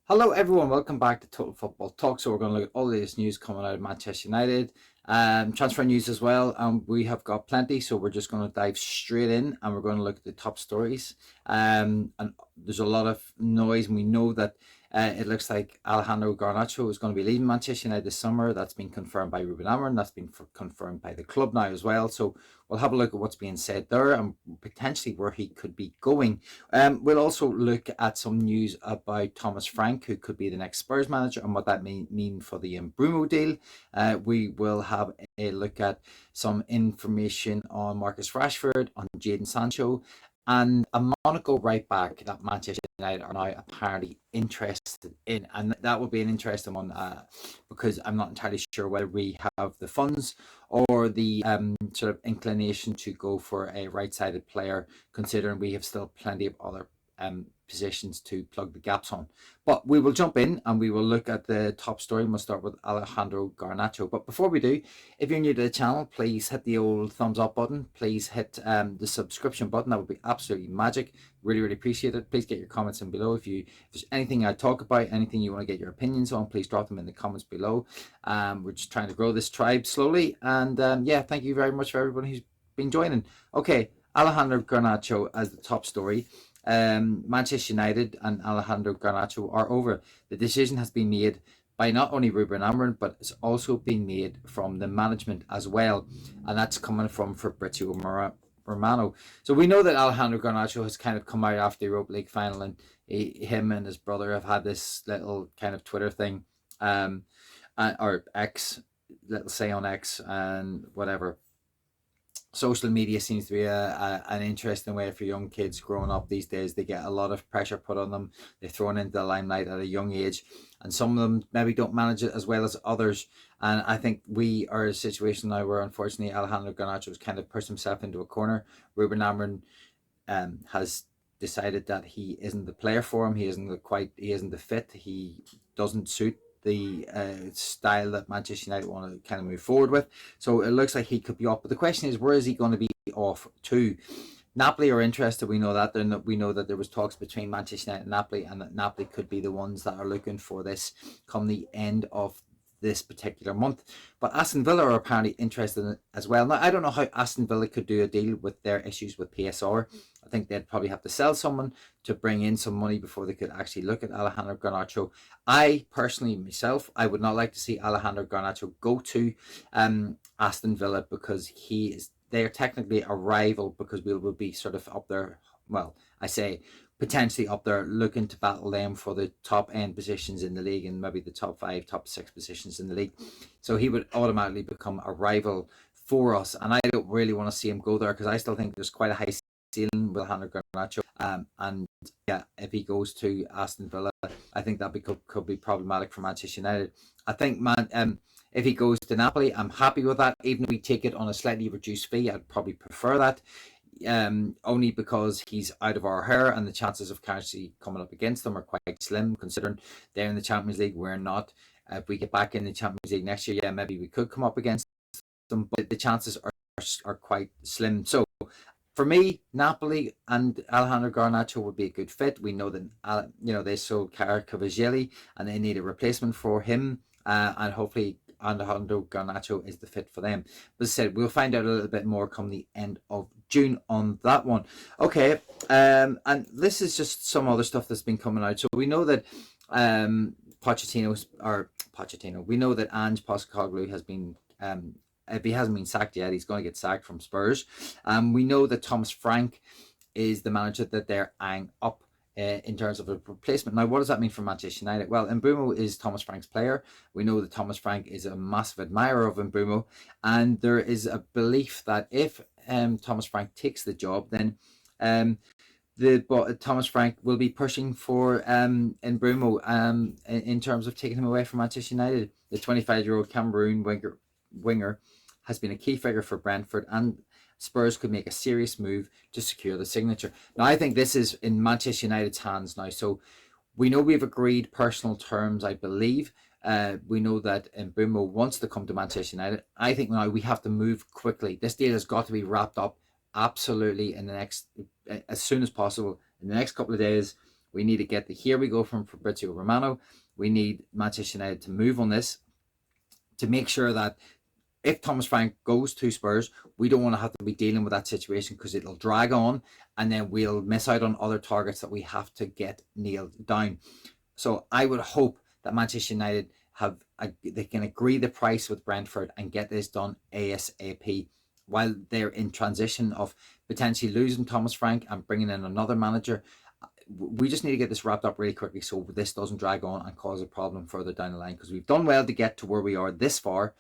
Hello, everyone. Welcome back to Total Football Talk. So we're going to look at all of this news coming out of Manchester United, transfer news as well. We have got plenty, so we're just going to dive straight in, and we're going to look at the top stories. And there's a lot of noise, and we know that it looks like Alejandro Garnacho is going to be leaving Manchester United this summer. That's been confirmed by Ruben Amorim. That's been confirmed by the club now as well. So we'll have a look at what's being said there and potentially where he could be going. We'll also look at some news about Thomas Frank, who could be the next Spurs manager, and what that mean for the Bruno deal. We will have a look at some information on Marcus Rashford, on Jadon Sancho, and a Monaco right back that Manchester United are now apparently interested in. And that will be an interesting one because I'm not entirely sure whether we have the funds or the sort of inclination to go for a right-sided player, considering we have still plenty of other positions to plug the gaps on. But we will jump in and we will look at the top story, and we'll start with Alejandro Garnacho. But before we do, if you're new to the channel, please hit the old thumbs up button. Please hit the subscription button. That would be absolutely magic. Really appreciate it. Please get your comments in below. If there's anything I talk about, anything you want to get your opinions on, please drop them in the comments below. We're just trying to grow this tribe slowly. And yeah, thank you very much for everyone who's been joining. Okay, Alejandro Garnacho as the top story. Manchester United and Alejandro Garnacho are over. The decision has been made by not only Ruben Amorim, but it's also been made from the management as well, and that's coming from Fabrizio Romano. So we know that Alejandro Garnacho has kind of come out after the Europa League final, and him and his brother have had this little kind of Twitter thing, or X, let's say on X and whatever. Social media seems to be an interesting way for young kids growing up these days. They get a lot of pressure put on them. They're thrown into the limelight at a young age, and some of them maybe don't manage it as well as others. And I think we are in a situation now where, unfortunately, Alejandro Garnacho has kind of pushed himself into a corner. Ruben Amorim has decided that he isn't the player for him. He isn't the fit. He doesn't suit the style that Manchester United want to kind of move forward with. So it looks like he could be off. But the question is, where is he going to be off to? Napoli are interested. We know that. We know that there was talks between Manchester United and Napoli, and that Napoli could be the ones that are looking for this come the end of this particular month. But Aston Villa are apparently interested in it as well. Now, I don't know how Aston Villa could do a deal with their issues with PSR. I think they'd probably have to sell someone to bring in some money before they could actually look at Alejandro Garnacho. I personally, myself, I would not like to see Alejandro Garnacho go to Aston Villa, because they're technically a rival, because we will be sort of up there. Well, I say potentially up there, looking to battle them for the top end positions in the league, and maybe the top 5, top 6 positions in the league. So he would automatically become a rival for us, and I don't really want to see him go there, because I still think there's quite a high ceiling with Alejandro Garnacho. And yeah, if he goes to Aston Villa, I think that could be problematic for Manchester United. I think if he goes to Napoli, I'm happy with that. Even if we take it on a slightly reduced fee, I'd probably prefer that. Only because he's out of our hair, and the chances of currency coming up against them are quite slim, considering they're in the Champions League, we're not. If we get back in the Champions League next year, yeah, maybe we could come up against them, but the chances are quite slim. So for me, Napoli and Alejandro Garnacho would be a good fit. We know that they sold Kvaratskhelia, and they need a replacement for him, and hopefully Alejandro Garnacho is the fit for them. But as I said, we'll find out a little bit more come the end of June on that one. Okay, and this is just some other stuff that's been coming out. So we know that Pochettino, we know that Ange Postecoglou has been, if he hasn't been sacked yet, he's going to get sacked from Spurs. We know that Thomas Frank is the manager that they're eyeing up in terms of a replacement. Now, what does that mean for Manchester United? Well, Mbeumo is Thomas Frank's player. We know that Thomas Frank is a massive admirer of Mbeumo, and there is a belief that if Thomas Frank takes the job, then Thomas Frank will be pushing for Mbeumo in terms of taking him away from Manchester United. The 25-year-old Cameroon winger has been a key figure for Brentford, and Spurs could make a serious move to secure the signature. Now, I think this is in Manchester United's hands now. So we know we've agreed personal terms, I believe. We know that Mbeumo wants to come to Manchester United. I think now we have to move quickly. This deal has got to be wrapped up absolutely in the next, as soon as possible. In the next couple of days, We need to get the here we go from Fabrizio Romano. We need Manchester United to move on this to make sure that if Thomas Frank goes to Spurs, we don't want to have to be dealing with that situation because it'll drag on and then we'll miss out on other targets that we have to get nailed down. So I would hope that Manchester United they can agree the price with Brentford and get this done ASAP while they're in transition of potentially losing Thomas Frank and bringing in another manager. We just need to get this wrapped up really quickly so this doesn't drag on and cause a problem further down the line, because we've done well to get to where we are this far,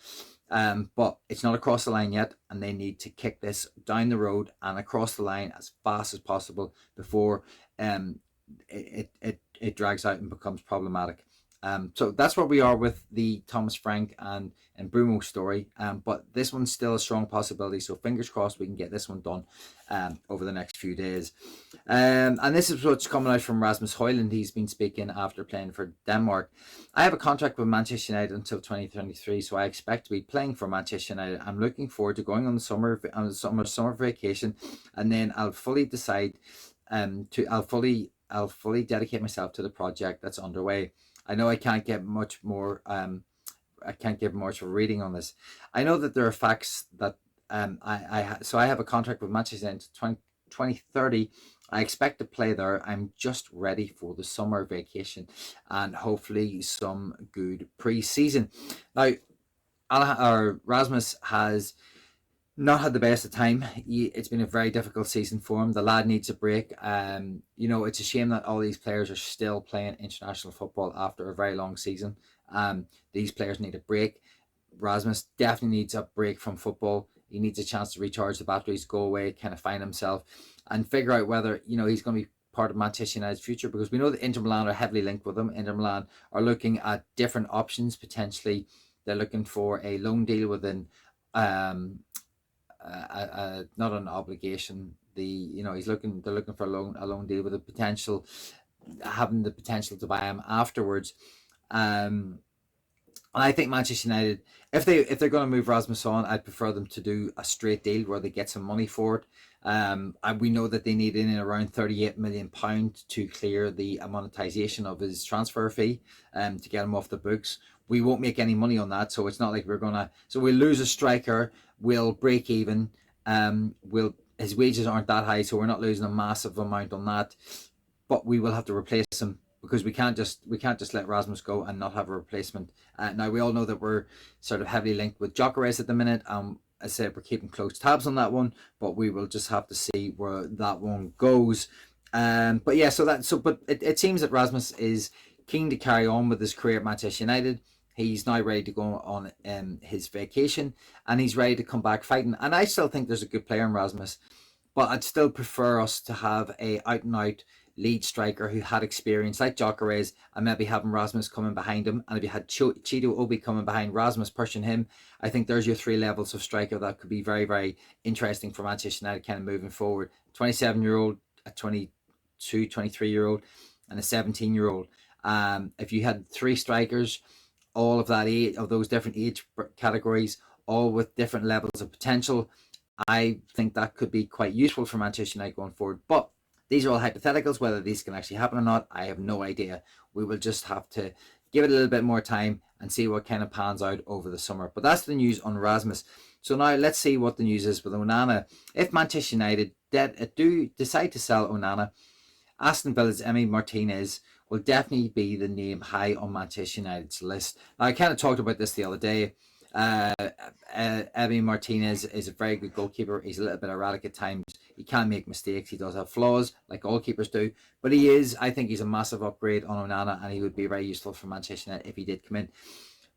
but it's not across the line yet, and they need to kick this down the road and across the line as fast as possible before it drags out and becomes problematic. So that's where we are with the Thomas Frank and Bruno story. But this one's still a strong possibility. So fingers crossed we can get this one done over the next few days. And this is what's coming out from Rasmus Højlund. He's been speaking after playing for Denmark. I have a contract with Manchester United until 2023, so I expect to be playing for Manchester United. I'm looking forward to going on the summer vacation, and then I'll fully decide I'll fully dedicate myself to the project that's underway. I know I can't get much more. I can't give much of a reading on this. I know that there are facts that so I have a contract with Manchester United until 2030. I expect to play there. I'm just ready for the summer vacation and hopefully some good pre-season. Now, Rasmus has not had the best of time. It's been a very difficult season for him. The lad needs a break. It's a shame that all these players are still playing international football after a very long season. These players need a break. Rasmus definitely needs a break from football. He needs a chance to recharge the batteries, go away, kind of find himself, and figure out whether he's going to be part of Manchester United's future, because we know that Inter Milan are heavily linked with him. Inter Milan are looking at different options potentially. They're looking for a loan deal within not an obligation. They're looking for a loan deal with having the potential to buy him afterwards. And I think Manchester United, if they're going to move Rasmus on, I'd prefer them to do a straight deal where they get some money for it. And we know that they need in around £38 million to clear the monetization of his transfer fee, to get him off the books. We won't make any money on that, so it's not like so we'll lose a striker, we'll break even. His wages aren't that high, so we're not losing a massive amount on that, but we will have to replace him, because we can't just let Rasmus go and not have a replacement. Now we all know that we're sort of heavily linked with Gyökeres at the minute. As I said, we're keeping close tabs on that one, but we will just have to see where that one goes. But it seems that Rasmus is keen to carry on with his career at Manchester United. He's now ready to go on his vacation, and he's ready to come back fighting. And I still think there's a good player in Rasmus, but I'd still prefer us to have a out-and-out lead striker who had experience like Gyökeres, and maybe having Rasmus coming behind him. And if you had Chido Obi coming behind Rasmus, pushing him, I think there's your three levels of striker that could be very, very interesting for Manchester United kind of moving forward. 27-year-old, a 22, 23-year-old, and a 17-year-old. If you had three strikers, all of those different age categories, all with different levels of potential, I think that could be quite useful for Manchester United going forward. But these are all hypotheticals. Whether these can actually happen or not, I have no idea. We will just have to give it a little bit more time and see what kind of pans out over the summer. But that's the news on Rasmus. So now let's see what the news is with Onana. If Manchester United do decide to sell Onana, Aston Villa's Emi Martinez will definitely be the name high on Manchester United's list. Now, I kind of talked about this the other day. Emi Martinez is a very good goalkeeper. He's a little bit erratic at times. He can make mistakes. He does have flaws, like goalkeepers do. But I think he's a massive upgrade on Onana, and he would be very useful for Manchester United if he did come in.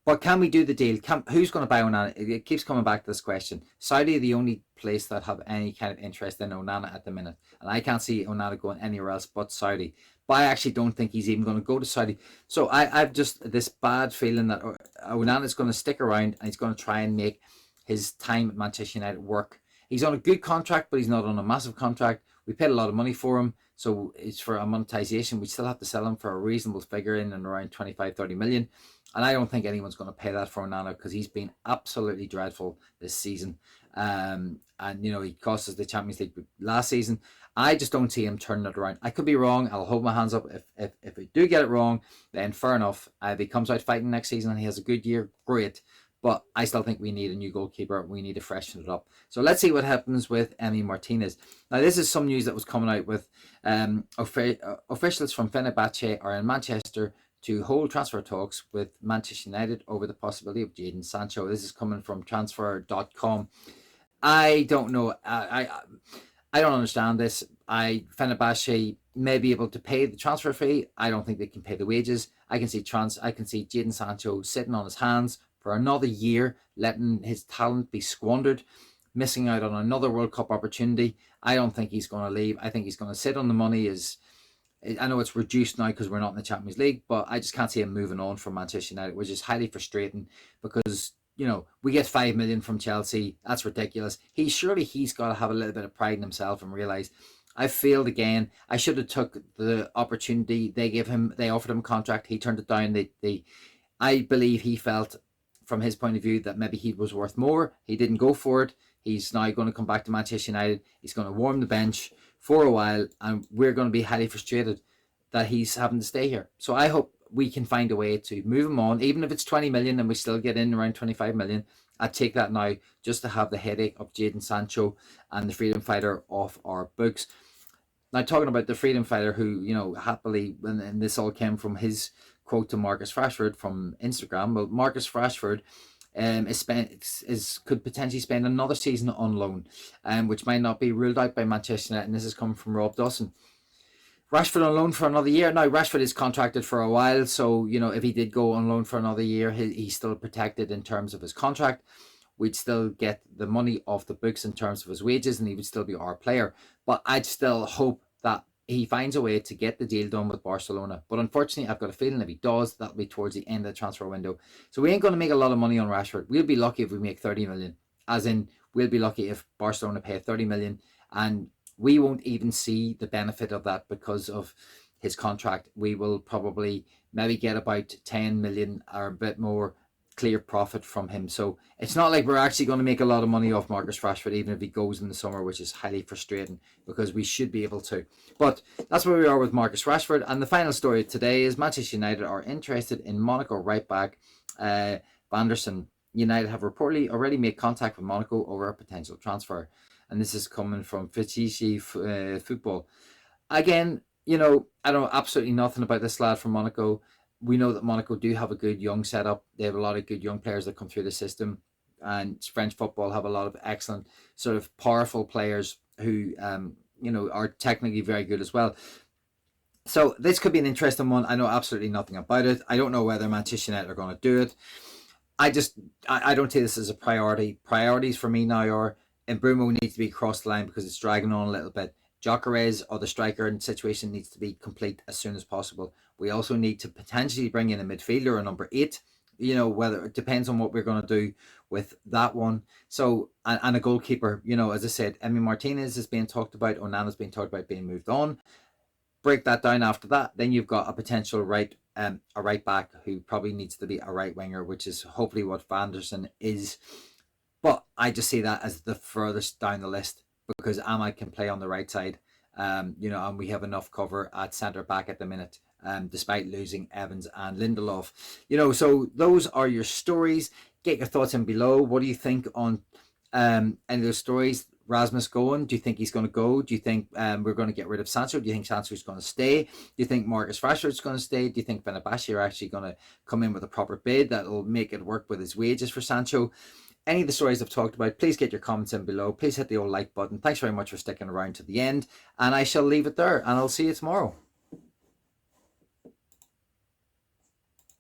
But can we do the deal? Who's going to buy Onana? It keeps coming back to this question. Saudi are the only place that have any kind of interest in Onana at the minute. And I can't see Onana going anywhere else but Saudi. But I actually don't think he's even going to go to Saudi. So I've just this bad feeling that Onana's going to stick around and he's going to try and make his time at Manchester United work. He's on a good contract, but he's not on a massive contract. We paid a lot of money for him, so it's for a monetization. We still have to sell him for a reasonable figure in and around 25-30 million. And I don't think anyone's going to pay that for Onana, because he's been absolutely dreadful this season. And he cost us the Champions League last season. I just don't see him turning it around. I could be wrong. I'll hold my hands up. If we do get it wrong, then fair enough. If he comes out fighting next season and he has a good year, great. But I still think we need a new goalkeeper. We need to freshen it up. So let's see what happens with Emi Martinez. Now, this is some news that was coming out with officials from Fenerbahce are in Manchester to hold transfer talks with Manchester United over the possibility of Jadon Sancho. This is coming from transfer.com. I don't know. I don't understand this. Fenerbahce may be able to pay the transfer fee. I don't think they can pay the wages. I can see Jadon Sancho sitting on his hands for another year, letting his talent be squandered, missing out on another World Cup opportunity. I don't think he's going to leave. I think he's going to sit on the money. I know it's reduced now because we're not in the Champions League, but I just can't see him moving on from Manchester United, which is highly frustrating because, we get 5 million from Chelsea. That's ridiculous. He's got to have a little bit of pride in himself and realize I failed again. I should have took the opportunity they gave him. They offered him a contract. He turned it down. I believe he felt from his point of view that maybe he was worth more. He didn't go for it. He's now going to come back to Manchester United. He's going to warm the bench for a while, and we're going to be highly frustrated that he's having to stay here. So I hope we can find a way to move him on, even if it's 20 million and we still get in around 25 million. I'd take that now just to have the headache of Jadon Sancho and the freedom fighter off our books. Now, talking about the freedom fighter who, happily, and this all came from his quote to Marcus Rashford from Instagram. Well, Marcus Rashford could potentially spend another season on loan, which might not be ruled out by Manchester United. And this is coming from Rob Dawson. Rashford on loan for another year. Now, Rashford is contracted for a while, so if he did go on loan for another year, he's still protected in terms of his contract. We'd still get the money off the books in terms of his wages, and he would still be our player. But I'd still hope that he finds a way to get the deal done with Barcelona. But unfortunately, I've got a feeling if he does, that'll be towards the end of the transfer window. So we ain't going to make a lot of money on Rashford. We'll be lucky if we make 30 million. As in, we'll be lucky if Barcelona pay 30 million. And we won't even see the benefit of that because of his contract. We will probably maybe get about 10 million or a bit more clear profit from him. So it's not like we're actually going to make a lot of money off Marcus Rashford, even if he goes in the summer, which is highly frustrating because we should be able to. But that's where we are with Marcus Rashford. And the final story today is Manchester United are interested in Monaco right back Vanderson. United have reportedly already made contact with Monaco over a potential transfer. And this is coming from Fitici Football. Again, I know absolutely nothing about this lad from Monaco. We know that Monaco do have a good young setup. They have a lot of good young players that come through the system. And French football have a lot of excellent, sort of powerful players who, are technically very good as well. So this could be an interesting one. I know absolutely nothing about it. I don't know whether Manchester United are going to do it. I don't see this as a priority. Priorities for me now are Mbeumo needs to be across the line because it's dragging on a little bit. Gyökeres or the striker in situation needs to be complete as soon as possible. We also need to potentially bring in a midfielder, a number 8. Whether it depends on what we're going to do with that one. So, and a goalkeeper, as I said, Emi Martinez is being talked about. Onana's being talked about being moved on. Break that down after that. Then you've got a potential a right back who probably needs to be a right winger, which is hopefully what Vanderson is. But I just see that as the furthest down the list because Ahmad can play on the right side, and we have enough cover at centre back at the minute, despite losing Evans and Lindelof. So those are your stories. Get your thoughts in below. What do you think on any of those stories? Rasmus going? Do you think he's going to go? Do you think we're going to get rid of Sancho? Do you think Sancho's going to stay? Do you think Marcus Rashford's going to stay? Do you think Fenerbahce are actually going to come in with a proper bid that will make it work with his wages for Sancho? Any of the stories I've talked about, please get your comments in below. Please hit the old like button. Thanks very much for sticking around to the end. And I shall leave it there. And I'll see you tomorrow.